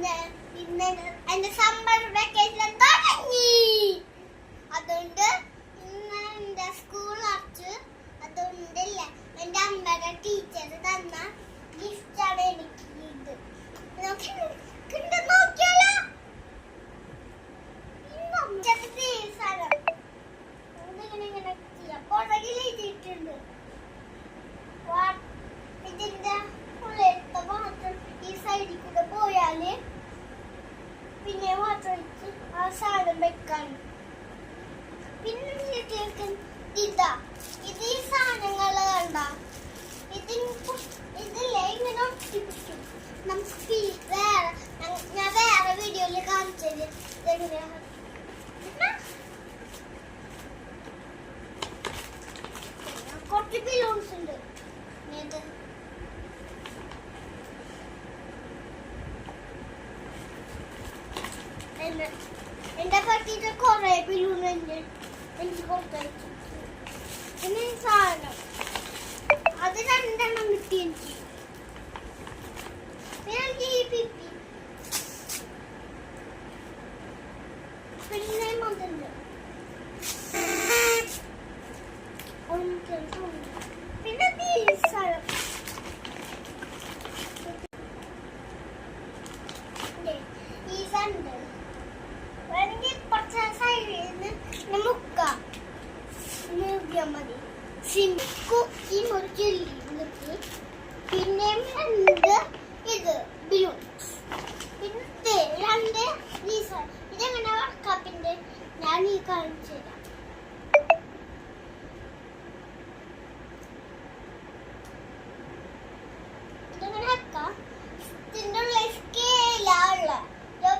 ഇന്ന് എന്റെ summer vacation തുടങ്ങി. അതുകൊണ്ട് ഇന്ന് എന്റെ സ്കൂൾ അടച്ചു. അതുകൊണ്ടല്ലേ എന്റെ അമ്മയുടെ ടീച്ചർ തന്ന ഗിഫ്റ്റാണ് എനിക്ക് ഇത്. നോക്കിയാലോ പുറകിലെഴുതിയിട്ടുണ്ട്. ഇതിന്റെ ഉള്ളത്തെ മാത്രം ഈ സൈഡിൽ കൂടെ പോയാല് പിന്നെ മാത്രം ആ സാധനം വെക്കാൻ. പിന്നെ ഇതാ ഇത് ഈ സാധനങ്ങള് കണ്ട ഇതില്ലേ ഇങ്ങനെ ഒട്ടിപ്പിടിക്കും. നമുക്ക് വേറെ ഞാൻ വേറെ വീഡിയോയില് കാണിച്ചത് ഇതെങ്ങനെയാണ്. കുറച്ച് ബലൂൺസ് ഉണ്ട്. എന്റെ പറ്റിയിട്ട് കൊറേ ബലൂൺ എനിക്ക് കൊടുത്തു. പിന്നെ സാധനം അത് രണ്ടെണ്ണം കിട്ടി എനിക്ക്. പിന്നെ ഈ പിപ്പി പിന്നെ മതുണ്ട്. പിന്നെ ഈ സ്ഥലം ഈ സണ്ട് വേണമെങ്കിൽ കുറച്ച് സൈഡിൽ നിന്ന് മുക്കാം മതി. കുക്കി മുറിച്ചില്ലി പിന്നെ ഇത് ബലൂൺസ് പിന്നെ രണ്ട് ഇതെങ്ങനെ വറക്കാം. പിന്നെ ഞാൻ ഈ കാണിച്ചു തരാം. ഇതെങ്ങനെ വെക്കാം. ഇതിൻ്റെ ഉള്ള സ്കെയിലുള്ള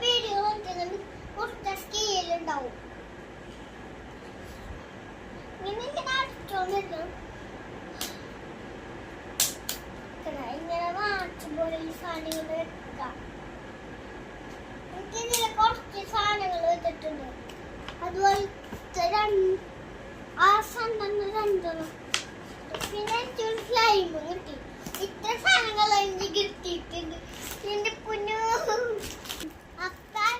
വീഡിയോ നോക്കിയാൽ കുറച്ച് സ്കെയിലുണ്ടാവും. ഇങ്ങനെ വാങ്ങിച്ചുപോലെ ഈ സാധനങ്ങൾ വെക്കാം. എനിക്കിതിൽ കുറച്ച് സാധനങ്ങൾ വെച്ചിട്ടുണ്ട്. അതുപോലത്തെ ആ സാധനം രണ്ടെണ്ണം. പിന്നെ എനിക്കൊരു സ്ലൈം കിട്ടി. ഇത്ര സാധനങ്ങൾ എനിക്ക് കിട്ടിയിട്ടുണ്ട്. എന്റെ പൊന്നു അപ്പം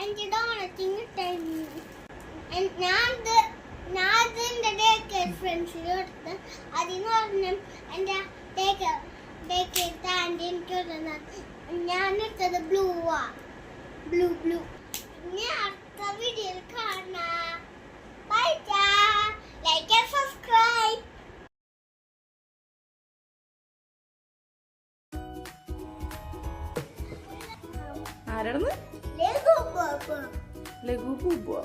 എനിക്ക് ഡോണറ്റിങ് കിട്ടായിരുന്നു. ഞാൻ എന്റെ ഡേ കെയർ ഫ്രണ്ട്സിന് കൊടുത്ത് അതിന് പറഞ്ഞ എന്റെ ഡേ കെയർ താണ്ടി എനിക്ക് ഞാൻ എടുത്തത് ബ്ലൂവാ. ബ്ലൂ ഞാൻ അടുത്ത വീഡിയോയിൽ കാണാം. ബൈ. Like and subscribe. ആരാണ് ലഘു ബോബോ. ലഘു ബോബോ.